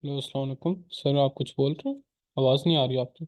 Hello अस्सलाम वालेकुम sir, आप कुछ बोल रहे हैं? आवाज़ नहीं आ रही आपकी।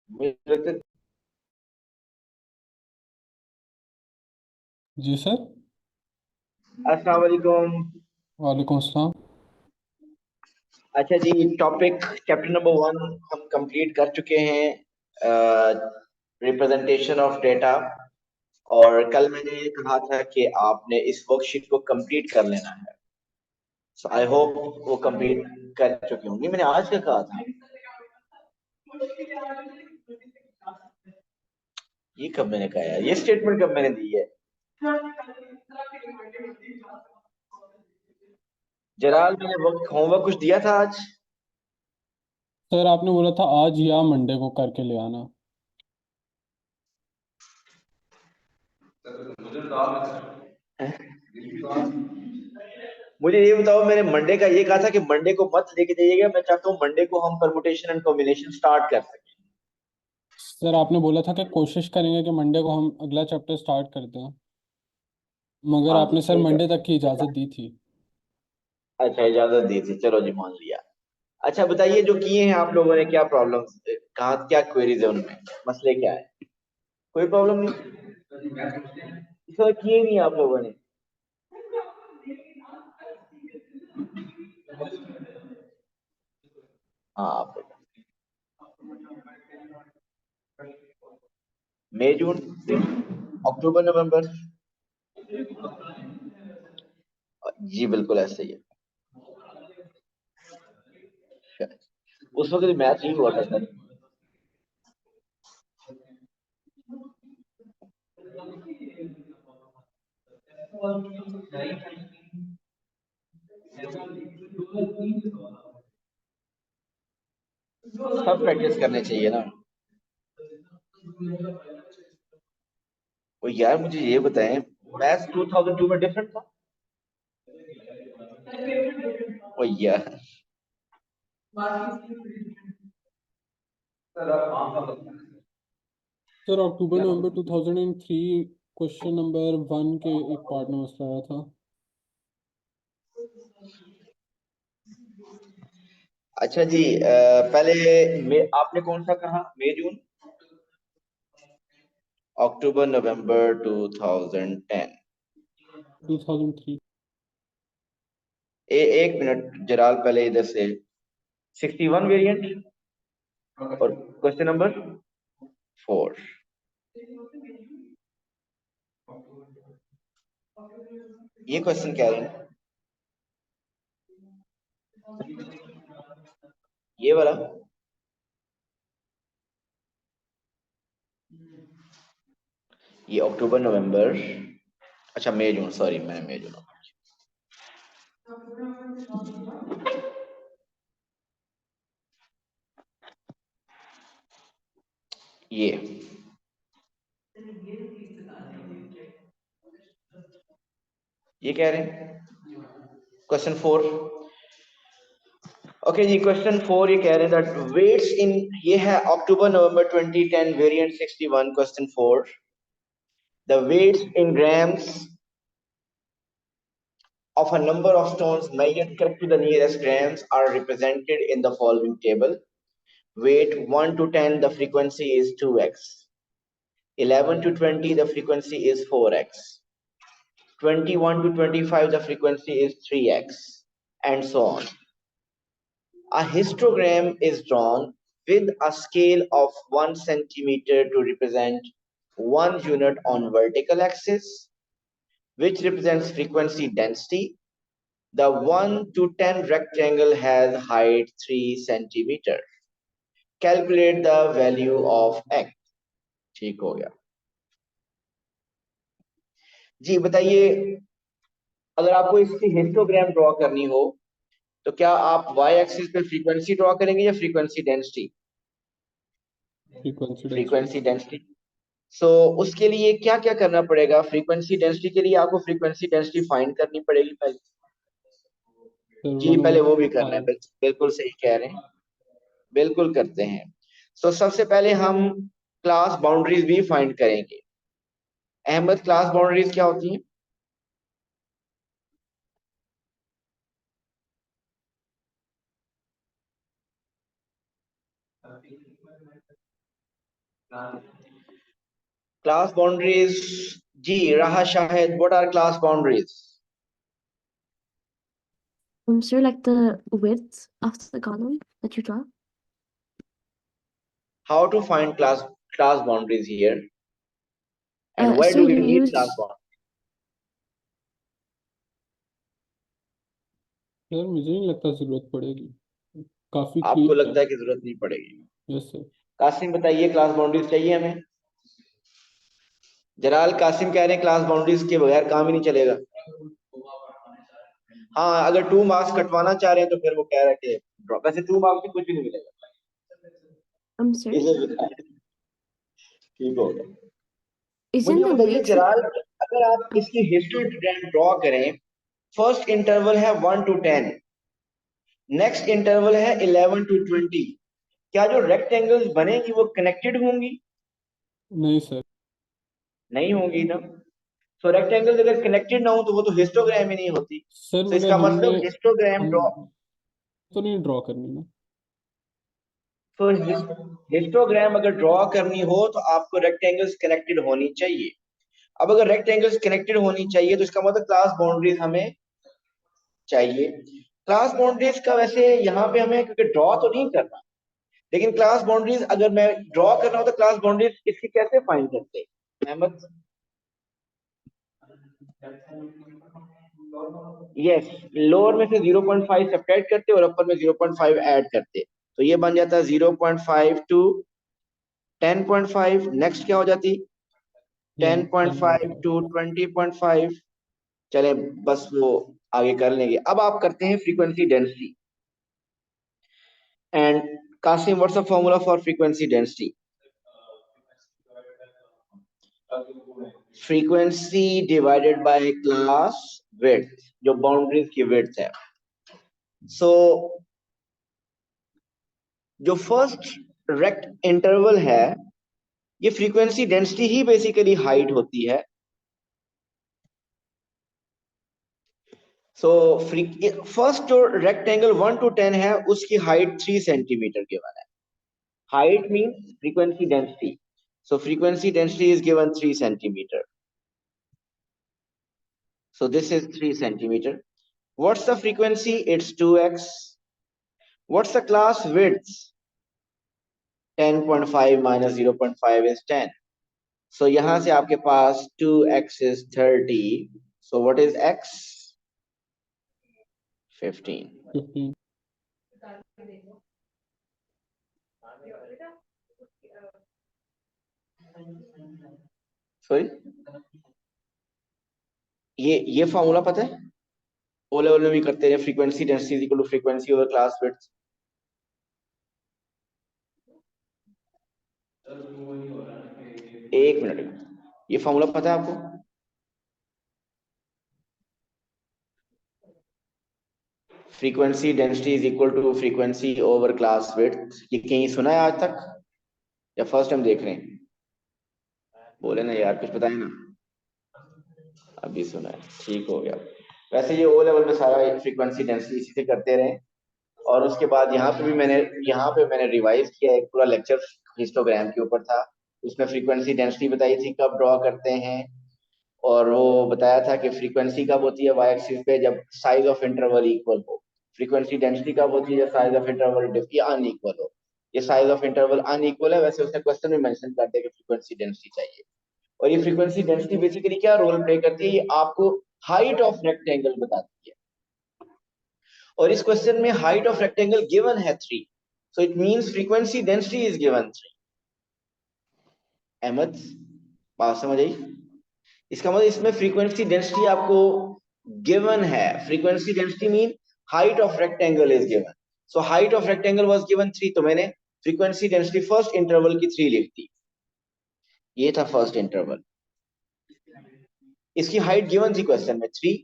मुझे लगता है। जी सर। अस्सलाम वालेकुम। वालेकुम अस्सलाम। अच्छा जी, टॉपिक चैप्टर नंबर 1 हम कंप्लीट कर चुके हैं, रिप्रेजेंटेशन ऑफ डेटा। और कल मैंने ये कहा था कि आपने इस वर्कशीट को कंप्लीट कर लेना है। सो आई होप वो कंप्लीट कर चुके होंगे। मैंने आज का कहा था। ये कब मैंने कहा यार, ये स्टेटमेंट कब मैंने दी है? जलाल, मैंने वर्क होमवर्क कुछ दिया था आज? सर आपने बोला था आज या मंडे को करके ले आना। मुझे ये बताओ, मैंने मंडे का ये कहा था कि मंडे को मत लेके जाइएगा। मैं चाहता हूँ मंडे को हम परमुटेशन एंड कॉम्बिनेशन स्टार्ट कर सकें। सर आपने बोला था कि कोशिश करेंगे कि मंडे को हम अगला चैप्टर स्टार्ट कर दें, मगर हाँ जी, आपने सर ठीक है। मंडे तक की इजाज़त दी थी। अच्छा, इजाजत दी थी, चलो जी, मान लिया। अच्छा बताइए, जो किए हैं आप लोगों ने, क्या प्रॉब्लम्स, कहाँ क्या क्वेरीज है उनमें? मसले क्या है? कोई प्रॉब्लम नहीं? इस बार किए नहीं आप लोगों ने? हाँ, आप मई जून अक्टूबर नवंबर। जी बिल्कुल ऐसे ही है। उस वक्त मैच नहीं हुआ था सर। सब प्रैक्टिस करने चाहिए ना। वो यार, मुझे ये बताएं, मैथ्स 2002 में डिफरेंट था? ओ यार। सर अक्टूबर नवंबर 2003 क्वेश्चन नंबर 1 के एक पार्ट में मसला आया था। अच्छा जी, पहले आपने कौन सा कहा, मई जून? October November 2010. 2003. एक मिनट जलाल, पहले इधर से 61 वेरिएंट और क्वेश्चन नंबर 4। ये क्वेश्चन क्या है? ये वाला ये अक्टूबर नवंबर, अच्छा मई जून, सॉरी मैंने मई जून। ये कह रहे हैं क्वेश्चन 4। ओके जी, क्वेश्चन 4 ये कह रहे हैं दैट वेट्स इन, ये है अक्टूबर नवंबर 2010 variant 61। Question 4, the weights in grams of a number of stones measured kept to the nearest grams are represented in the following table. Weight 1 to 10, the frequency is 2x. 11 to 20, the frequency is 4x. 21 to 25, the frequency is 3x, and so on. A histogram is drawn with a scale of 1 centimeter to represent 1 unit on vertical axis, which represents frequency density. The 1 to 10 rectangle has height 3 centimeter. Calculate the value of x. ठीक हो गया जी। बताइए, अगर आपको इसकी histogram draw करनी हो तो क्या आप y एक्सिस पे फ्रीक्वेंसी ड्रॉ करेंगे या frequency density? Frequency density. So उसके लिए क्या क्या करना पड़ेगा? फ्रीक्वेंसी डेंसिटी के लिए आपको फ्रीक्वेंसी डेंसिटी फाइंड करनी पड़ेगी पहले। जी पहले वो भी करना है, बिल्कुल सही कह रहे हैं, बिल्कुल करते हैं। सो सबसे पहले हम क्लास बाउंड्रीज भी फाइंड करेंगे। अहमद, क्लास बाउंड्रीज क्या होती हैं? क्लास बाउंड्रीज, जी राहा Shahid, what are class boundaries? Sir, like the width of the column that you draw. How to find class boundaries here? And why So do we you need use class boundaries? Sir मुझे नहीं लगता जरूरत पड़ेगी, काफी आपको clear लगता है कि जरूरत नहीं पड़ेगी? Yes sir. कासिम बताइए, क्लास बाउंड्रीज चाहिए हमें? जलाल, कासिम कह रहे हैं क्लास बाउंड्रीज के बगैर काम ही नहीं चलेगा। हाँ, अगर 2 मार्क्स कटवाना चाह रहे हैं तो फिर वो कह रहा है कि ड्रॉप, वैसे 2 मार्क्स में कुछ भी नहीं मिलेगा। sir, ठीक हो गया। isn't मुझे the बताइए weight जलाल, अगर आप इसकी हिस्टोग्राम ड्रॉ करें, फर्स्ट इंटरवल है 1 to 10, नेक्स्ट इंटरवल है 11 to 20, क्या जो रेक्टेंगल्स बनेंगी वो कनेक्टेड होंगी? नहीं सर। नहीं होंगी ना। सो रेक्टेंगल्स अगर कनेक्टेड ना हो तो वो तो हिस्टोग्राम ही नहीं होती। सर तो मगर इसका हमने मतलब हिस्टोग्राम हम ड्रॉ, तो नहीं ड्रॉ करनी ना। तो हिस्टोग्राम अगर ड्रॉ करनी हो तो आपको रेक्टेंगल्स कनेक्टेड होनी चाहिए। अब अगर रेक्टेंगल्स कनेक्टेड होनी चाहिए तो इसका मतलब क्लास बाउंड्रीज हमें चाहिए। क्लास बाउंड्रीज का वैसे यहाँ पे हमें क्योंकि ड्रॉ तो नहीं करना, लेकिन क्लास बाउंड्रीज अगर मैं ड्रॉ करना हो तो क्लास बाउंड्रीज इसकी कैसे फाइंड करते हैं अहमद? यस, लोअर में से 0.5 सब्ट्रैक्ट करते और अपर में 0.5 ऐड करते, तो ये बन जाता है 0.5 टू 10.5। नेक्स्ट क्या हो जाती? 10.5 टू 20.5। चले बस वो आगे कर लेंगे। अब आप करते हैं frequency density. And Qasim, what's the formula for frequency density? Frequency divided by class width, जो बाउंड्रीज की विड्थ है। सो जो फर्स्ट रेक्ट इंटरवल है, ये फ्रीक्वेंसी डेंसिटी ही बेसिकली हाइट होती है। सो फर्स्ट जो रेक्टेंगल 1 to 10 है उसकी हाइट 3 सेंटीमीटर के बना है। Height mean frequency density. So frequency density is given 3 centimeter. So this is 3 centimeter. What's the frequency? It's 2x. What's the class width? 10.5 minus 0.5 is 10. So यहाँ से आपके पास 2x is 30. So what is x? 15. 15. Sorry? ये formula पता है? O level में भी करते हैं, frequency density is equal to frequency over class width. एक मिनट, ये फॉर्मूला पता है आपको? Frequency density is equal to frequency over class width. ये कहीं सुना है आज तक या फर्स्ट टाइम देख रहे हैं? बोले ना यार, कुछ पता है ना? अभी सुना है, ठीक हो गया. वैसे ये ओ लेवल में सारा फ्रीक्वेंसी डेंसिटी इसी से करते रहे. और उसके बाद यहाँ पे मैंने रिवाइज किया, एक पूरा लेक्चर हिस्टोग्राम के ऊपर था. उसमें फ्रीक्वेंसी डेंसिटी बताई थी कब ड्रॉ करते हैं, और वो बताया था कि फ्रीक्वेंसी कब होती है वाई एक्सिस पे, जब साइज ऑफ इंटरवल इक्वल हो. फ्रीक्वेंसी डेंसिटी कब होती है? जब साइज ऑफ इंटरवल अनइक्वल हो. ये साइज ऑफ इंटरवल अनइक्वल है. वैसे उसने क्वेश्चन में मेंशन कर दिया कि फ्रीक्वेंसी डेंसिटी चाहिए. और ये फ्रीक्वेंसी डेंसिटी बेसिकली क्या रोल प्ले करती है? ये आपको हाइट ऑफ रेक्टेंगल बताती है. और इस क्वेश्चन में हाइट ऑफ रेक्टेंगल गिवन है 3. So it means frequency density is given 3. Ahmad, बात समझ आई? इसका मतलब इसमें फ्रीक्वेंसी डेंसिटी आपको गिवन है. Frequency density mean height of rectangle is given. So height of rectangle was given 3, तो मैंने फ्रीक्वेंसी डेंसिटी फर्स्ट इंटरवल की 3 लिख दी. ये था फर्स्ट इंटरवल. इसकी हाइट गिवन थी क्वेश्चन में 3.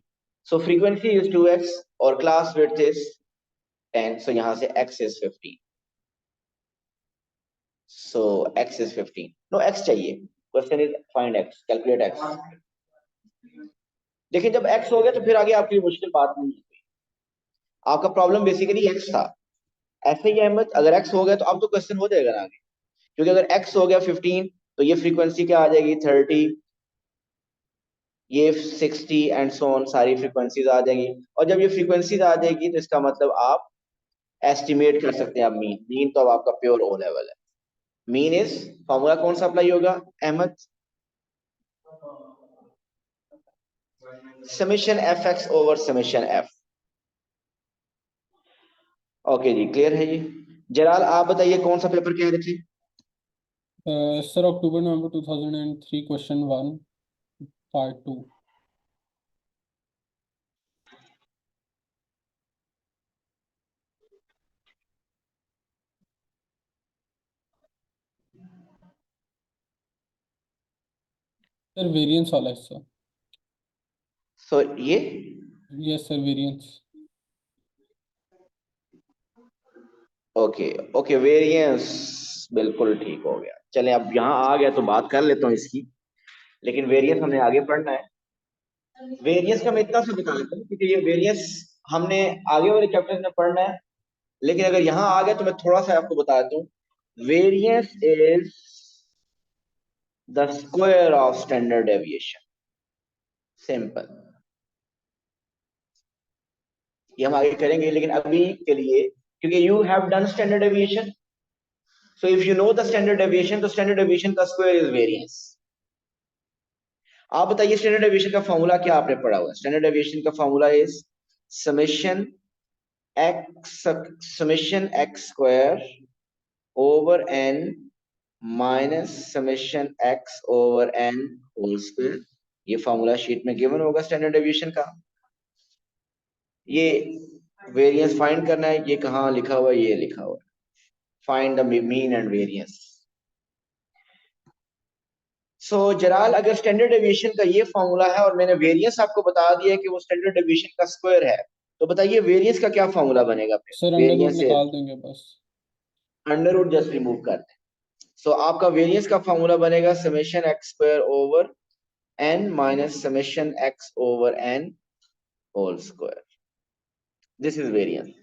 सो फ्रीक्वेंसी इज 2x और क्लास विड्थ इज 10. सो यहां से x is 15. So x is 15. No, x चाहिए. Question is find x, calculate x. देखिए जब x हो गया तो फिर आगे आपके लिए मुश्किल बात नहीं है. आपका प्रॉब्लम बेसिकली x था. ऐसे ही अहमद, अगर x हो गया तो अब तो क्वेश्चन हो जाएगा ना आगे. क्योंकि अगर x हो गया 15 तो ये फ्रीक्वेंसी क्या आ जाएगी? 30. ये 60 एंड सो ऑन, सारी फ्रीक्वेंसीज आ जाएंगी. और जब ये फ्रीक्वेंसीज आ जाएगी तो इसका मतलब आप एस्टिमेट कर सकते हैं. आप मीन तो अब आपका प्योर ओ लेवल है. मीन इज फॉर्मूला कौन सा अप्लाई होगा Ahmad? Summation F X over summation F. Okay जी, क्लियर है जी. जलाल आप बताइए कौन सा पेपर कह रहे थे? सर अक्टूबर नवंबर 2003 क्वेश्चन 1 पार्ट 2. सर वेरिएंस वाला हिस्सा. सो ये yes sir, variance. Okay okay, variance बिल्कुल ठीक हो गया. चले अब यहाँ आ गया तो बात कर लेता हूँ इसकी. लेकिन वेरिएंस हमने आगे पढ़ना है. वेरिएंस का मैं इतना सा बता देता हूँ क्योंकि ये वेरिएंस हमने आगे वाले चैप्टर में पढ़ना है. लेकिन अगर यहाँ आ गया तो मैं थोड़ा सा आपको बता देता हूँ. Variance is the square of standard deviation. Simple. ये हम आगे करेंगे, लेकिन अभी के लिए क्योंकि you have done standard deviation, so if you know the standard deviation तो स्टैंडर्ड डेविएशन का स्क्वायर इज वेरिएंस. आप बताइए स्टैंडर्ड डेविएशन का फॉर्मूला क्या आपने पढ़ा हुआ है? स्टैंडर्ड डेविएशन का formula is summation X square over N minus summation X over N whole square. ये फॉर्मूला शीट में गिवन होगा स्टैंडर्ड डेविएशन का. ये वेरिएंस फाइंड करना है. ये कहाँ लिखा हुआ है? ये लिखा हुआ है, find the mean and variance. So Jalal, अगर स्टैंडर्ड डेविएशन का ये फॉर्मूला है और मैंने वेरिएंस आपको बता दिया कि वो स्टैंडर्ड डेविएशन का स्क्वायर है, तो बताइए वेरिएंस का क्या फॉर्मूला बनेगा? फिर सर अंडर रूट वेरिएंस से निकाल देंगे बस. अंडर रूट जस्ट रिमूव कर दें. सो आपका वेरिएंस का फॉर्मूला बनेगा summation X square over N minus summation X over N whole square. This is variance.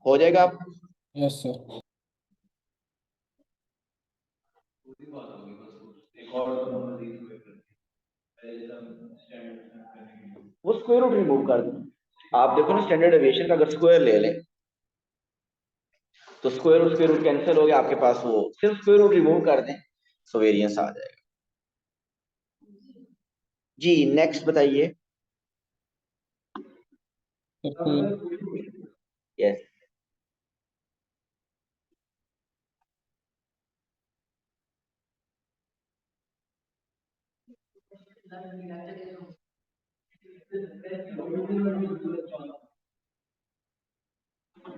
हो जाएगा आप? Yes sir. वो स्क्वायर रूट रिमूव कर दें। आप देखो ना स्टैंडर्ड डेविएशन का अगर स्क्वायर ले लें तो स्क्वायर रूट कैंसिल हो गया, आपके पास वो सिर्फ स्क्वायर रूट रिमूव कर दें तो वेरिएंस आ जाएगा। जी नेक्स्ट बताइए। यस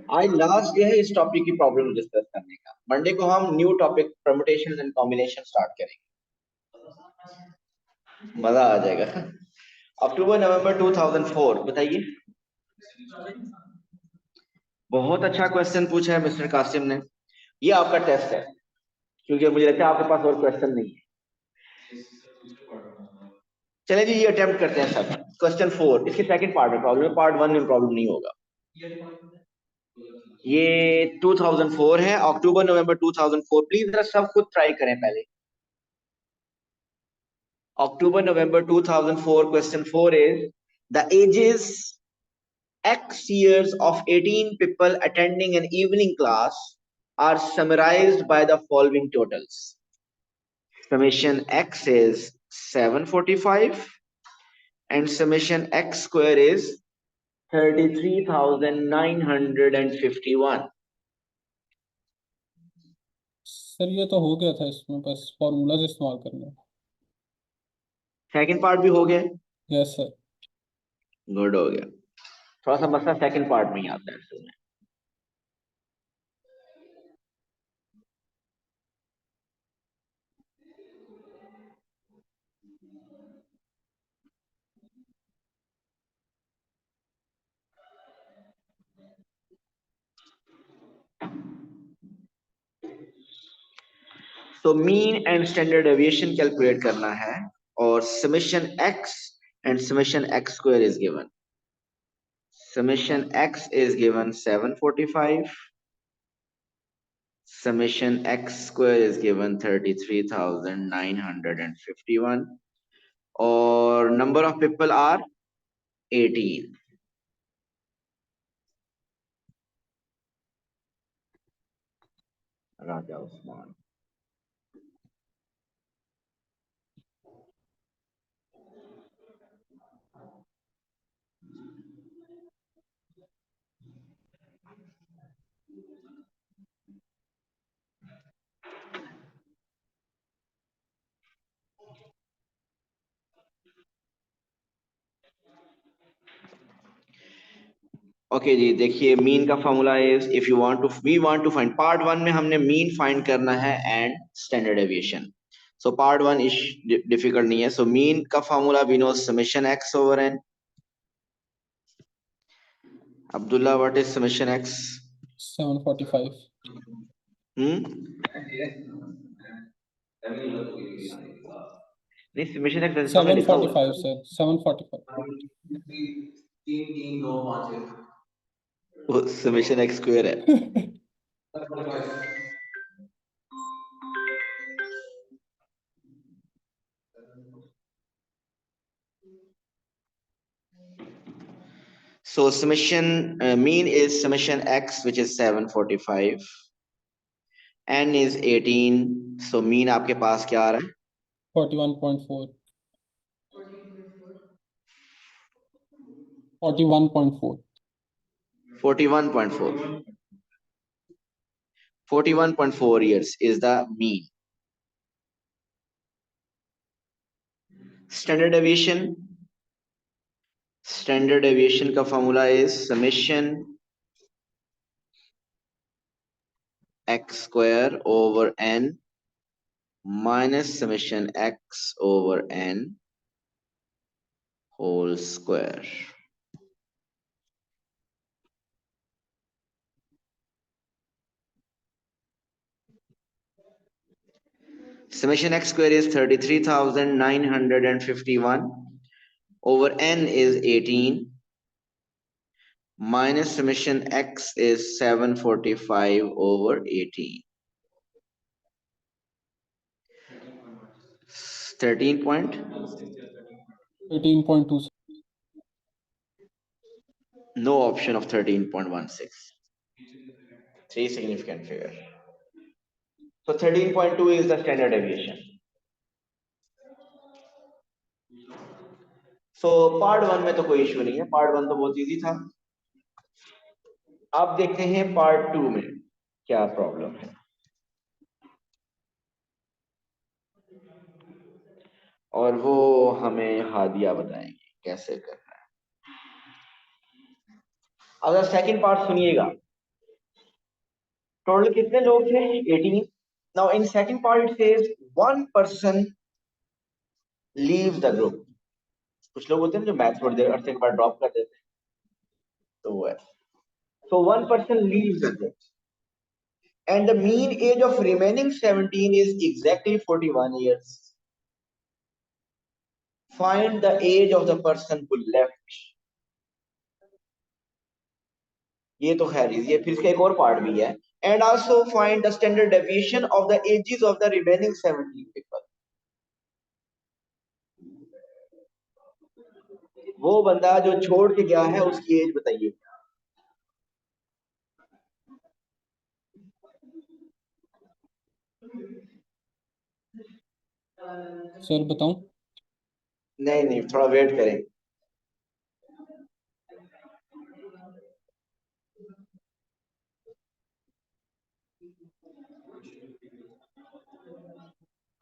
आज लास्ट डे है इस टॉपिक की प्रॉब्लम डिस्कस करने का। मंडे को हम new topic permutation and combination start करेंगे, मजा आ जाएगा। अक्टूबर नवंबर 2004 बताइए। बहुत अच्छा क्वेश्चन पूछा है मिस्टर कासिम ने। ये आपका टेस्ट है, क्योंकि मुझे लगता है आपके पास और क्वेश्चन नहीं है। चलिए जी ये अटेम्प्ट करते हैं सब। क्वेश्चन 4 इसके सेकंड पार्ट में प्रॉब्लम है, पार्ट 1 में प्रॉब्लम नहीं होगा। ये 2004 है, अक्टूबर नवंबर 2004। प्लीज जरा सब खुद ट्राई करें पहले। October November 2004 question 4 is the ages x years of 18 people attending an evening class are summarized by the following totals. Summation x is 745 and summation x square is 33,951. Sir ये तो हो गया था, इसमें बस फॉर्मूलाज इस्तेमाल करना। सेकंड पार्ट भी हो गया। Yes sir. गुड हो गया। थोड़ा सा मसला सेकंड पार्ट में ही आता है। तो mean and standard deviation calculate करना है और summation x and summation x square is given. Summation x is given 745, summation x square is given 33,951 और number of people are 18। Raja Usman. Okay जी देखिए मीन का formula is if you want to we want to find part 1 में हमने mean find करना है and standard deviation. So part 1 is difficult नहीं है। सो मीन का formula we know summation x over n। Abdullah what is summation x? 745। नहीं summation x जैसे सामने लिखा हुआ 745 सर, 745। वो समेशन x स्क्वायर है। So summation mean is summation x which is 745, n is 18, so mean आपके पास क्या आ रहा है? 41.4। 41.4। 41.4. 41.4 years is the mean. Standard deviation का formula is summation x square over n minus summation x over n whole square. Summation x square is 33,951 over n is 18 minus summation x is 745 over 18. 18.2 No option of 13.16. 3 significant figure. So 13.2 is the standard deviation. So part 1 में तो कोई issue नहीं है, part 1 तो बहुत easy था। अब देखते हैं पार्ट 2 में क्या प्रॉब्लम है, और वो हमें हादिया बताएंगे कैसे करना है। अगर सेकंड पार्ट सुनिएगा, टोटल कितने लोग थे? 18। Now in second part it says one person leaves the group. कुछ लोग होते हैं जो मैथ थोड़ी देर अरसे के बाद ड्रॉप कर देते हैं, तो वो है। So one person leaves the group and the mean age of remaining 17 is exactly 41 years. Find the age of the person who left. ये तो खैर इजी है, फिर इसका एक और पार्ट भी है। And also find the standard deviation of the ages of the remaining 17 people. वो बंदा जो छोड़ के गया है उसकी एज बताइए। सर बताऊं? नहीं, थोड़ा वेट करें।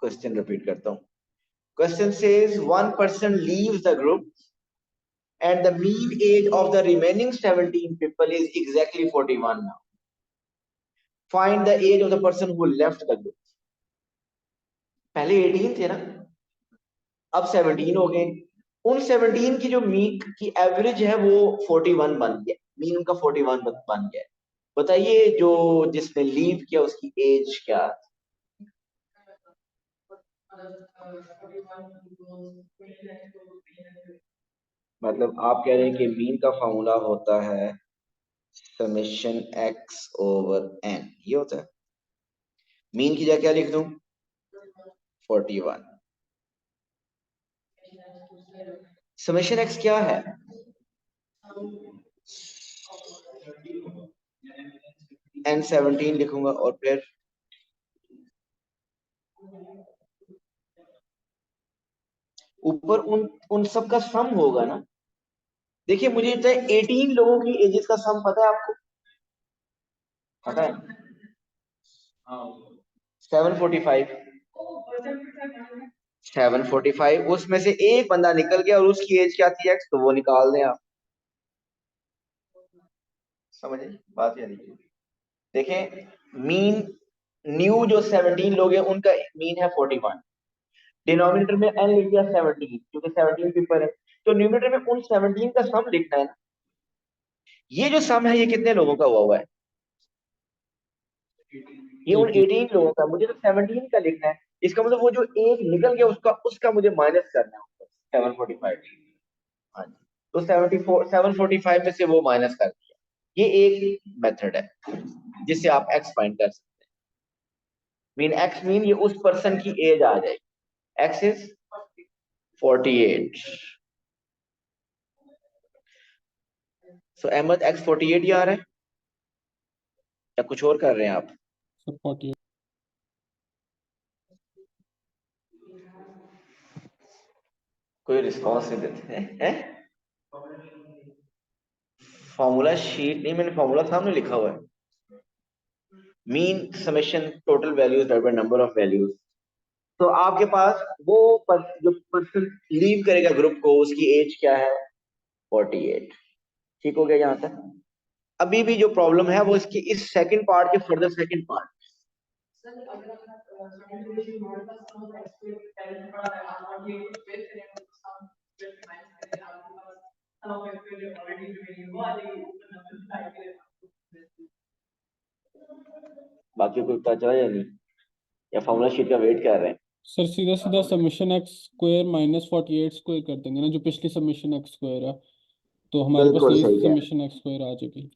क्वेश्चन रिपीट करता हूं। Question says one person leaves the group and the mean age of the remaining 17 people is exactly 41 now. Find the age of the person who left the group. पहले 18 थे ना, अब 17 हो गए। उन 17 की जो मीन की एवरेज है वो 41 बन गया, मीन उनका 41 बन गया। बताइए जो जिसने लीव किया उसकी एज क्या? मतलब आप कह रहे हैं कि मीन का फॉर्मूला होता है समेशन x ओवर n, ये होता है। मीन की जगह क्या लिख दूं? 41। समेशन x क्या है? n17 लिखूंगा और फिर ऊपर उन सब का सम होगा ना। देखिए मुझे 18 लोगों की एजेस का सम पता है आपको? पता है? 745 उसमें से एक बंदा निकल गया और उसकी एज क्या थी x, तो वो निकाल दें आप। समझे बात? या नहीं? देखें मीन न्यू जो 17 लोग हैं उनका मीन है 41, डिनोमिनेटर में n लिख दिया 17 क्योंकि 17 पीपल है, तो न्यूमरेटर में उन 17 का सम लिखना है ना। ये जो सम है ये कितने लोगों का हुआ है? ये उन 18 लोगों का, मुझे तो 17 का लिखना है। इसका मतलब वो जो एक निकल गया उसका मुझे माइनस करना है 745। हाँ जी, तो 745 में से वो माइनस कर दिया। ये एक मेथड है जिससे आप x फाइंड कर सकते हैं। मीन x मीन ये उस पर्सन की एज आ जाएगी। x is 48। So Ahmad x 48 ही आ रहा है या कुछ और कर रहे हैं आप? सर 48। कोई रिस्पॉन्स नहीं देते हैं? फॉर्मूला शीट नहीं, मैंने फॉर्मूला सामने लिखा हुआ है। Mean summation total values divided by number of values. तो आपके पास वो जो पर्सन लीव करेगा ग्रुप को उसकी एज क्या है? 48। ठीक हो गया यहाँ तक? अभी भी जो प्रॉब्लम है वो इसकी इस सेकंड पार्ट के फर्दर सेकंड पार्ट। बाकी कोई पता चला या नहीं, या फॉर्मूला शीट का वेट कर रहे हैं? सर सीधा सीधा summation x square minus 48 square कर देंगे ना, जो पिछली समेशन x स्क्वायर है, तो हमारे पास बिल्कुल नई सही कह रहे हैं, समेशन x स्क्वायर आ जाएगी।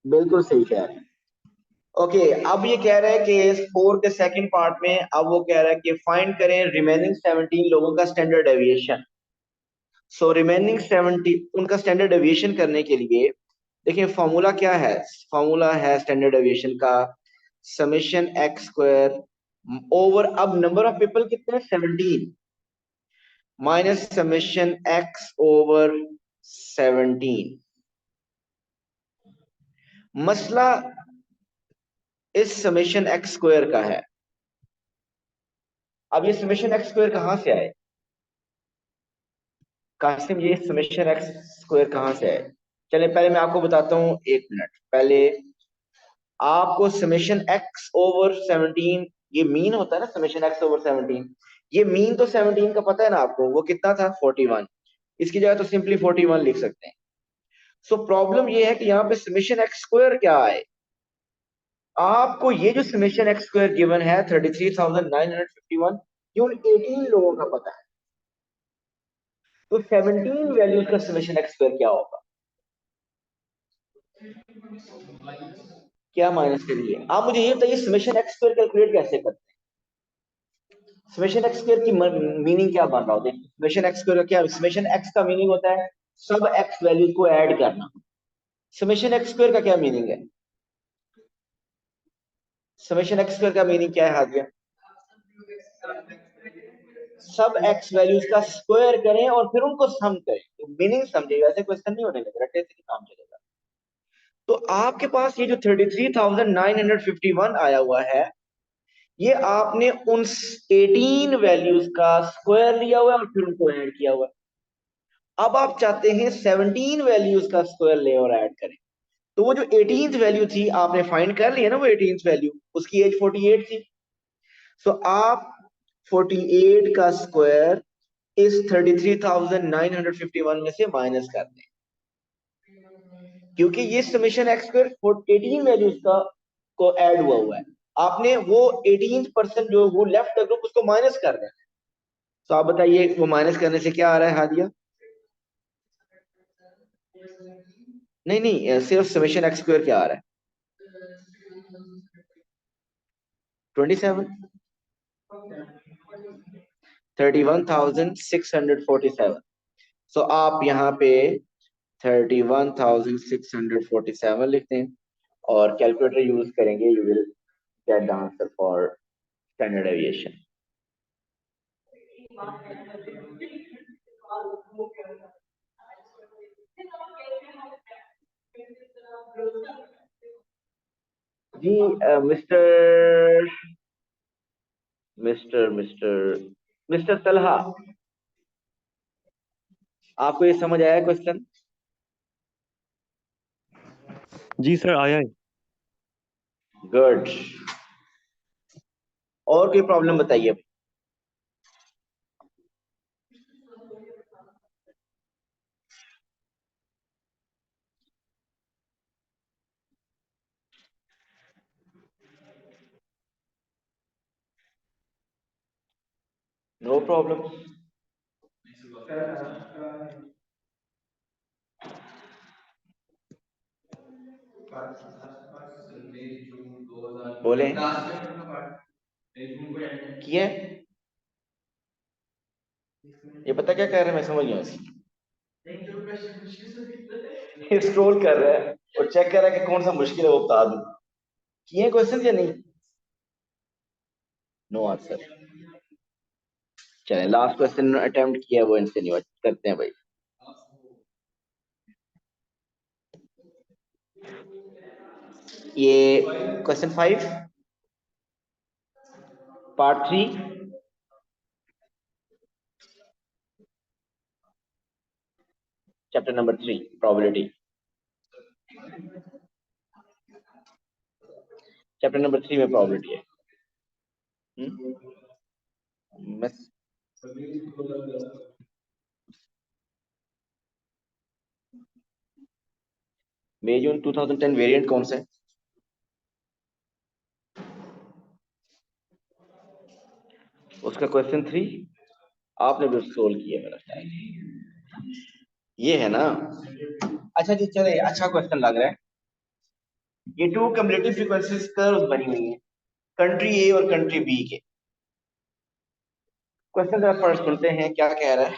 बिल्कुल सही कह रहे हैं। ओके अब ये कह रहा है कि इस 4 के सेकंड पार्ट में अब वो कह रहा है कि फाइंड करें रिमेनिंग 17 लोगों का स्टैंडर्ड डेविएशन। सो रिमेनिंग 70 उनका स्टैंडर्ड डेविएशन करने के लिए देखिए फॉर्मूला क्या है। फॉर्मूला है स्टैंडर्ड डेविएशन का समेशन एक्स स्क्वायर ओवर, अब नंबर ऑफ पीपल कितने हैं 17, माइनस समेशन एक्स ओवर 17। मसला इस समेशन एक्स स्क्वायर का है। अब ये समेशन एक्स स्क्वायर कहां से आए कासिम, ये समेशन एक्स स्क्वायर कहां से आए? चलिए पहले मैं आपको बताता हूं, एक मिनट पहले आपको समेशन एक्स ओवर 17, ये मीन होता है ना समेशन एक्स ओवर 17, ये मीन तो 17 का पता है ना आपको, वो कितना था 41, इसकी जगह तो सिंपली 41 लिख सकते हैं। सो प्रॉब्लम ये है कि यहाँ पे समेशन एक्स स्क्वायर क्या आए। आपको ये जो समेशन एक्स स्क्वायर गिवन है 33,951, ये उन 18 लोगों का पता है, तो 17 वैल्यूज का समेशन एक्स स्क्वायर क्या होगा? क्या माइनस करिए आप मुझे ये बताइए, समेशन एक्स स्क्वायर कैलकुलेट कैसे करते हैं? समेशन एक्स स्क्वायर की मीनिंग क्या बन रहा होता है? समेशन एक्स स्क्वायर का क्या, समेशन एक्स का मीनिंग होता है सब एक्स वैल्यूज को ऐड करना। समेशन एक्स स्क्वायर का क्या मीनिंग है? समेशन एक्स स्क्वायर का मीनिंग क्या है हादिया? सब एक्स वैल्यूज का स्क्वायर करें और फिर उनको सम करें, तो मीनिंग समझिएगा, ऐसे क्वेश्चन नहीं होने लगे, रट्टे से काम चलेगा। तो आपके पास ये जो 33,951 आया हुआ है, ये आपने उन 18 वैल्यूज का स्क्वायर लिया हुआ है और फिर उनको ऐड किया हुआ है। अब आप चाहते हैं 17 वैल्यूज का स्क्वायर ले और ऐड करें, तो वो जो 18th वैल्यू थी आपने फाइंड कर लिया ना, वो 18th वैल्यू, उसकी एज 48 थी। सो आप 48 का स्क्वायर इस 33,951 में से माइनस कर दें, क्योंकि ये समेशन एक्स स्क्वायर 18 वैल्यूज का को ऐड हुआ है, आपने वो 18% जो वो लेफ्ट ग्रुप उसको माइनस कर देना। तो आप बताइए वो माइनस करने से क्या आ रहा है हादिया? नहीं नहीं, सिर्फ समेशन एक्स स्क्वायर क्या आ रहा है? 27, 31,647। सो आप यहाँ पे 31,647 लिखते हैं और कैलकुलेटर यूज करेंगे, you will get the answer for standard deviation. जी mister mister mister mister Talha, आपको ये समझ आया क्वेश्चन? जी सर आया है। गुड। और कोई प्रॉब्लम बताइए। No problem. बोले किए, ये पता क्या कह रहे हैं, मैं समझ गया। स्क्रॉल कर रहा है और चेक कर रहा है कि कौन सा मुश्किल है वो बता दूं। किए क्वेश्चन या नहीं? No answer. चले लास्ट क्वेश्चन अटेम्प्ट किया वो इनसे नहीं करते हैं भाई। ये question 5 part 3 chapter number 3 probability, chapter number 3 में प्रोबेबिलिटी है। बस मई जून 2010 वेरिएंट कौन सा है? उसका क्वेश्चन 3 आपने भी सोल्व किया मेरा ख्याल, ये है ना। अच्छा जी चले, अच्छा क्वेश्चन लग रहा है। ये टू कम्युलेटिव फ्रीक्वेंसीज कर्व बनी हुई है कंट्री ए और कंट्री बी के। क्वेश्चन जरा पढ़ सुनते हैं क्या कह रहा है।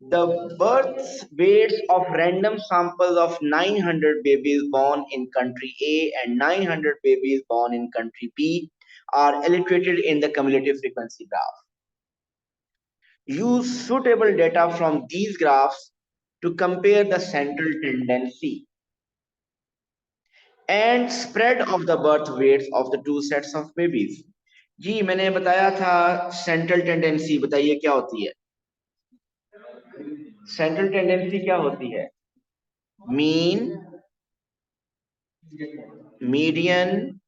The birth weights of random samples of 900 babies born in country A and 900 babies born in country B are illustrated in the cumulative frequency graph. Use suitable data from these graphs to compare the central tendency and spread of the birth weights of the two sets of babies. जी मैंने बताया था central tendency, बताइए क्या होती है। Central tendency क्या होती है? Mean, median,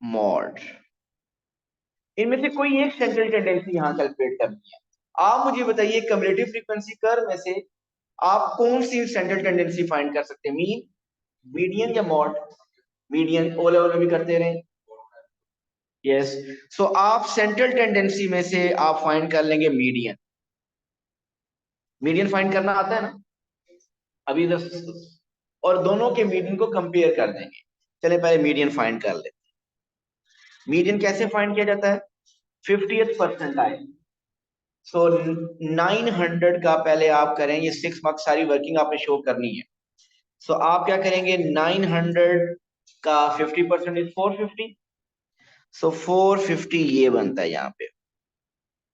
mod. इनमें से कोई एक सेंट्रल टेंडेंसी यहां कैलकुलेट करनी है। आप मुझे बताइए कम्युलेटिव फ्रीक्वेंसी कर्व में से आप कौन सी सेंट्रल टेंडेंसी फाइंड कर सकते हैं? मीन, मीडियन या मॉड? मीडियन ओ लेवल में भी करते रहे। यस, सो आप सेंट्रल टेंडेंसी में से आप फाइंड कर लेंगे मीडियन। मीडियन फाइंड करना आता है ना अभी और दोनों के मीडियन को कंपेयर कर देंगे। चले पहले मीडियन फाइंड कर लेते हैं। मीडियन कैसे फाइंड किया जाता है? 50th percentile. सो 900 का पहले आप करें, ये 6 मार्क्स सारी वर्किंग आपने शो करनी है। सो आप क्या करेंगे? 900 का 50% इज 450। सो 450 ये बनता है। यहाँ पे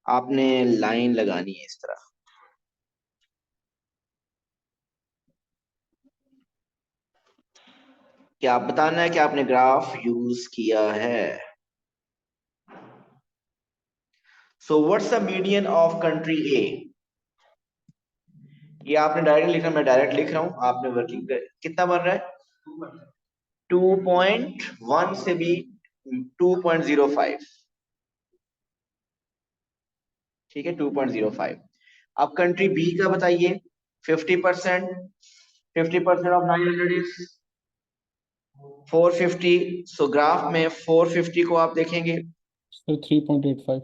आपने लाइन लगानी है इस तरह। क्या आप बताना है कि आपने ग्राफ यूज किया है। So what's the median of country A? ये आपने डायरेक्ट लिखना, मैं डायरेक्ट लिख रहा हूं, आपने वर्किंग कितना बन रहा है? 2.1 से भी 2.05। ठीक है, 2.05। अब कंट्री बी का बताइए। 50%, 50% ऑफ 900 इज 450। सो ग्राफ में 450 को आप देखेंगे। सर 3.85।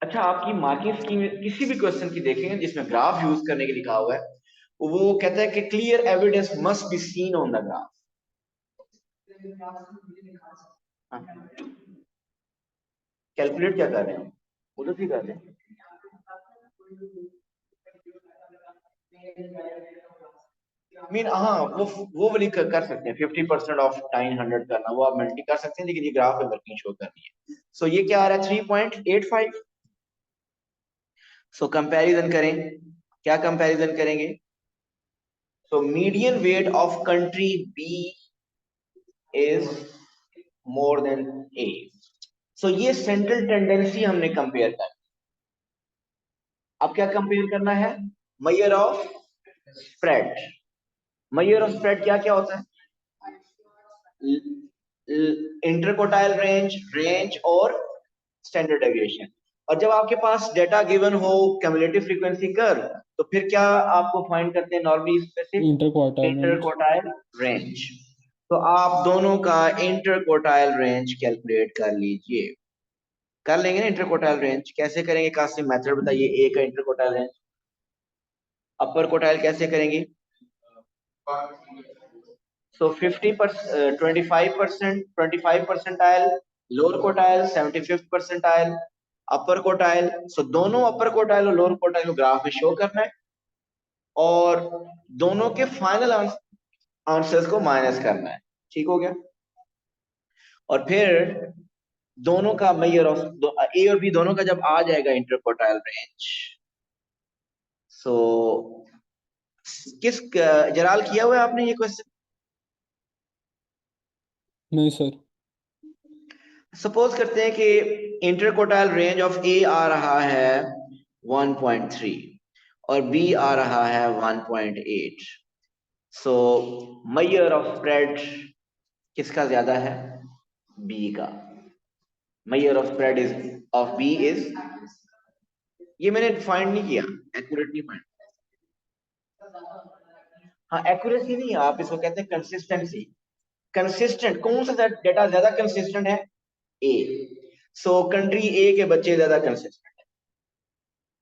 अच्छा, आपकी मार्किंग स्कीम किसी भी क्वेश्चन की देखेंगे जिसमें ग्राफ यूज करने के लिखा हुआ है, वो कहता है कि clear evidence must be seen on the graph. Calculate क्या कर रहे हैं? उधर भी कर रहे हैं। मीन हाँ, वो वाली कर सकते हैं। 50% ऑफ 900 करना, वो आप मल्टी कर सकते हैं, लेकिन ये ग्राफ में वर्किंग शो करनी है। सो ये क्या आ रहा है? 3.85। सो कंपैरिजन करें, क्या कंपैरिजन करेंगे? So median weight of country B is more than A. So ये सेंट्रल टेंडेंसी हमने कंपेयर कर। अब क्या कंपेयर करना है? Major of spread. Major of spread क्या क्या होता है? इंटरकोटाइल रेंज, रेंज और स्टैंडर्ड डेविएशन। और जब आपके पास डेटा गिवन हो क्यूमुलेटिव फ्रीक्वेंसी कर्व, तो फिर क्या आपको फाइंड करते हैं नॉर्मली इसमें से? Interquartile range. Interquartile range. तो आप दोनों का इंटरकोटाइल रेंज कैलकुलेट कर लीजिए। कर लेंगे ना इंटरकोटाइल रेंज? कैसे करेंगे? कासिम मेथड बताइए। ए का इंटरकोटाइल रेंज। अपर कोटाइल कैसे करेंगे? So 25 percentile lower quartile, 75th percentile upper quartile. So दोनों अपर कोटाइल और लोअर कोटाइल को ग्राफ में शो करना है और दोनों के फाइनल आंसर्स को माइनस करना है। ठीक हो गया? और फिर दोनों का मेजर ऑफ ए और बी दोनों का जब आ जाएगा इंटरकोटाइल रेंज, सो किस जलाल किया हुआ है आपने ये क्वेश्चन? नहीं सर। सपोज करते हैं कि इंटरकोटाइल रेंज ऑफ ए आ रहा है 1.3 और बी आ रहा है 1.8। सो मेजर ऑफ स्प्रेड किसका ज्यादा है? बी का। Measure of spread is of B is, ये मैंने फाइंड नहीं किया, एक्यूरेट नहीं फाइंड। हाँ, एक्यूरेसी नहीं, आप इसको कहते हैं कंसिस्टेंसी। कंसिस्टेंट, कौन सा डेटा ज्यादा कंसिस्टेंट है? ए। सो कंट्री ए के बच्चे ज्यादा कंसिस्टेंट है,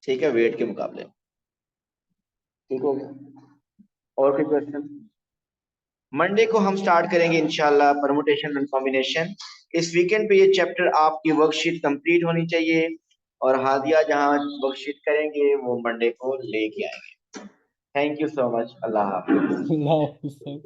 ठीक है, वेट के मुकाबले। ठीक हो गया? और कोई क्वेश्चन? मंडे को हम स्टार्ट करेंगे इंशाल्लाह परमुटेशन एंड कॉम्बिनेशन। इस वीकेंड पे ये चैप्टर आपकी वर्कशीट कंप्लीट होनी चाहिए, और हादिया जहां वर्कशीट करेंगे वो मंडे को लेके आएंगे। थैंक यू सो मच, अल्लाह हाफिज। अल्लाह हाफिज़ सर।